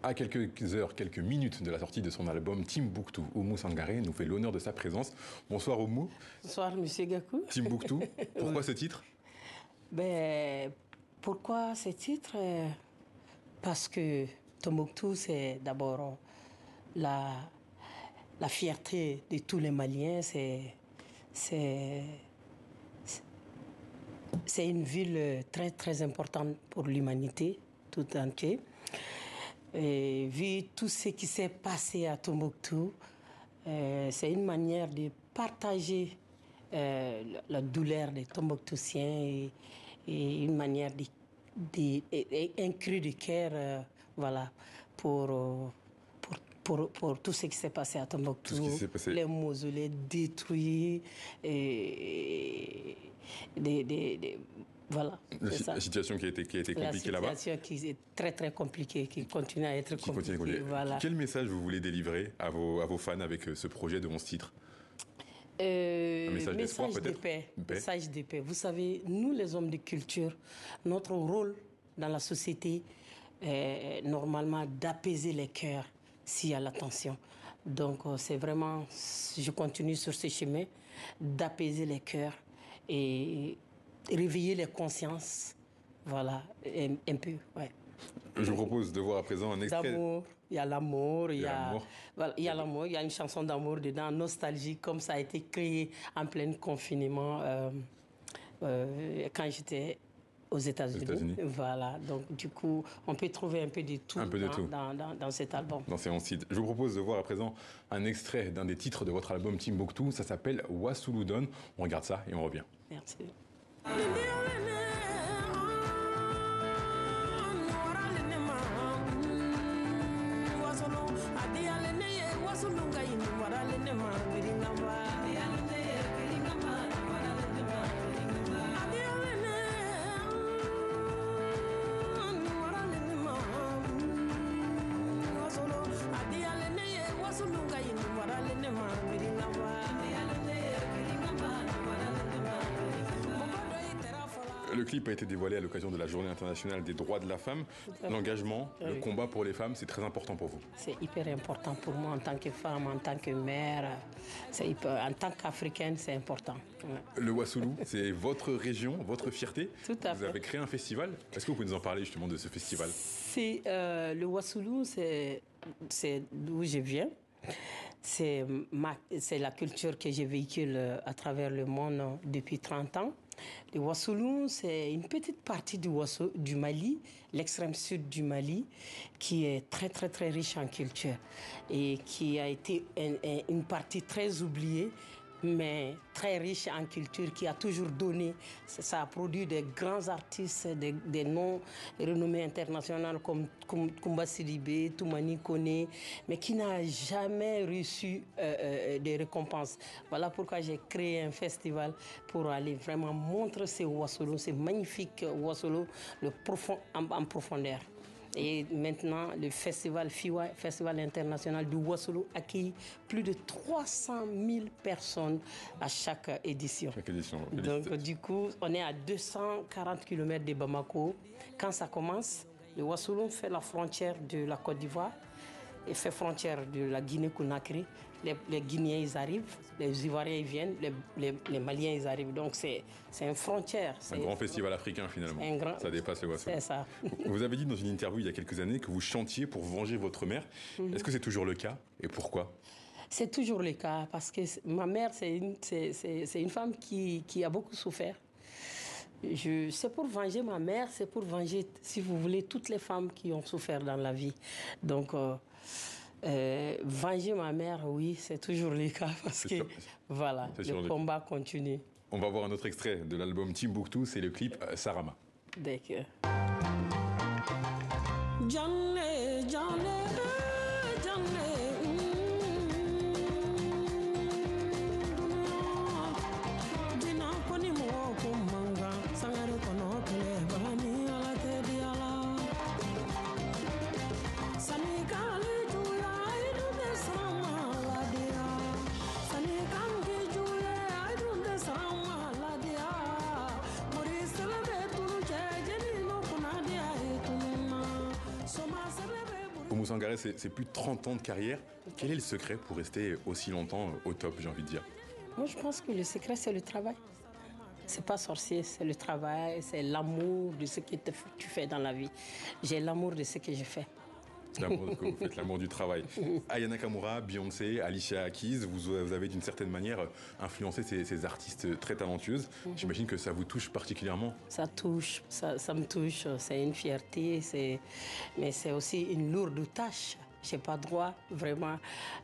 À quelques heures, quelques minutes de la sortie de son album Timbuktu, Oumou Sangaré nous fait l'honneur de sa présence. Bonsoir Oumou. Bonsoir Monsieur Gakou. Timbuktu, pourquoi ce titre? Pourquoi ce titre? Parce que Tombouctou, c'est d'abord la fierté de tous les Maliens. C'est une ville très très importante pour l'humanité tout entière. Et vu tout ce qui s'est passé à Tombouctou, c'est une manière de partager la douleur des Tombouctousiens et une manière un cri de cœur voilà, pour tout ce qui s'est passé à Tombouctou, les mausolées détruits, voilà. La situation qui a été compliquée là-bas. La situation qui est très très compliquée, qui continue à être compliquée. Voilà. Quel message vous voulez délivrer à vos fans avec ce projet de 11 titres? Un message d'espoir peut-être? Message de paix. Vous savez, nous les hommes de culture, notre rôle dans la société est normalement d'apaiser les cœurs s'il y a la tension. Donc c'est vraiment, je continue sur ce chemin d'apaiser les cœurs et réveiller les consciences, voilà, un peu, ouais. Je vous propose de voir à présent un extrait. D'amour, il y a l'amour, il y a l'amour, il y a une chanson d'amour dedans, nostalgique, comme ça a été créé en plein confinement quand j'étais aux États-Unis. Voilà, donc du coup, on peut trouver un peu de tout, dans cet album. Dans ces 11 titres. Je vous propose de voir à présent un extrait d'un des titres de votre album Timbuktu. Ça s'appelle Wasouloudon. On regarde ça et on revient. Merci. Le clip a été dévoilé à l'occasion de la Journée internationale des droits de la femme. L'engagement, le combat pour les femmes, c'est très important pour vous. C'est hyper important pour moi en tant que femme, en tant que mère. En tant qu'Africaine, c'est important. Ouais. Le Wassoulou, c'est votre région, votre fierté. Tout à fait. Vous avez créé un festival. Est-ce que vous pouvez nous en parler justement de ce festival? Le Wassoulou, c'est d'où je viens. C'est la culture que je véhicule à travers le monde depuis 30 ans. Le Wassoulou, c'est une petite partie du Mali, l'extrême sud du Mali, qui est très très très riche en culture et qui a été une partie très oubliée, mais très riche en culture, qui a toujours donné. Ça a produit des grands artistes, des noms renommés internationaux comme Kumba Sidibé, Toumani Kone, mais qui n'a jamais reçu des récompenses. Voilà pourquoi j'ai créé un festival pour aller vraiment montrer ces Wassoulou, ces magnifiques Wassoulou en profondeur. Et maintenant, le festival FIWA, Festival international du Wassoulou, accueille plus de 300 000 personnes à chaque édition. Donc, du coup, on est à 240 km de Bamako. Quand ça commence, le Wassoulou fait la frontière de la Côte d'Ivoire et fait frontière de la Guinée-Conakry. Les Guinéens, ils arrivent, les Ivoiriens, ils viennent, les Maliens, ils arrivent. Donc, c'est une frontière. Un grand festival africain, finalement. Ça dépasse le Wassoulou. C'est ça. Vous avez dit dans une interview il y a quelques années que vous chantiez pour venger votre mère. Est-ce que c'est toujours le cas et pourquoi? C'est toujours le cas parce que ma mère, c'est une femme qui a beaucoup souffert. C'est pour venger ma mère, c'est pour venger, si vous voulez, toutes les femmes qui ont souffert dans la vie. Donc, venger ma mère, oui, c'est toujours le cas parce que, voilà, le combat continue. On va voir un autre extrait de l'album Timbuktu, c'est le clip Sarama. D'accord. Oumou Sangaré, c'est plus de 30 ans de carrière. Quel est le secret pour rester aussi longtemps au top, j'ai envie de dire? Moi, je pense que le secret, c'est le travail. C'est pas sorcier, c'est le travail, c'est l'amour de ce que tu fais dans la vie. J'ai l'amour de ce que je fais. L'amour que vous faites, l'amour du travail. Aya Nakamura, Beyoncé, Alicia Keys, vous avez d'une certaine manière influencé ces artistes très talentueuses. J'imagine que ça vous touche particulièrement. Ça touche, ça me touche, c'est une fierté, mais c'est aussi une lourde tâche. Je n'ai pas droit vraiment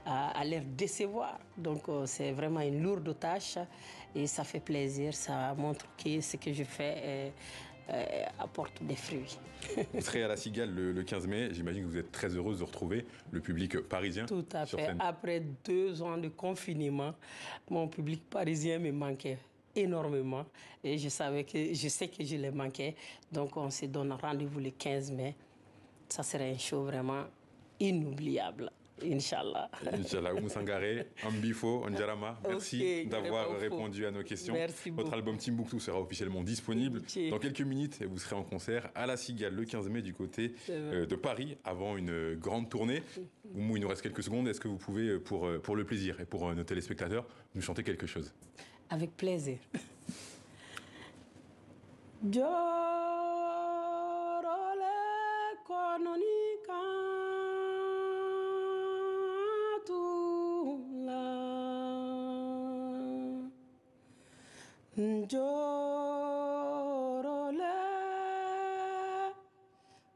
à les décevoir. Donc c'est vraiment une lourde tâche et ça fait plaisir, ça montre que ce que je fais apporte des fruits. Vous serez à la Cigale le 15 mai. J'imagine que vous êtes très heureuse de retrouver le public parisien. Tout à sur fait. scène. Après 2 ans de confinement, mon public parisien me manquait énormément et je sais que je les manquais. Donc on se donne rendez-vous le 15 mai. Ça serait un show vraiment inoubliable. Inch'Allah. Inch'Allah. Oumou Sangaré, Ambifo, Njarama, merci d'avoir répondu à nos questions. Merci beaucoup. Votre album Timbuktu sera officiellement disponible dans quelques minutes et vous serez en concert à la Cigale le 15 mai du côté de Paris avant une grande tournée. Oumou, il nous reste quelques secondes. Est-ce que vous pouvez, pour le plaisir et pour nos téléspectateurs, nous chanter quelque chose? Avec plaisir. Njorole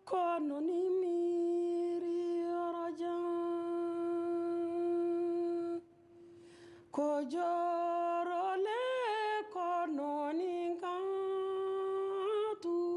kononi miri rajan kojorole kononi katula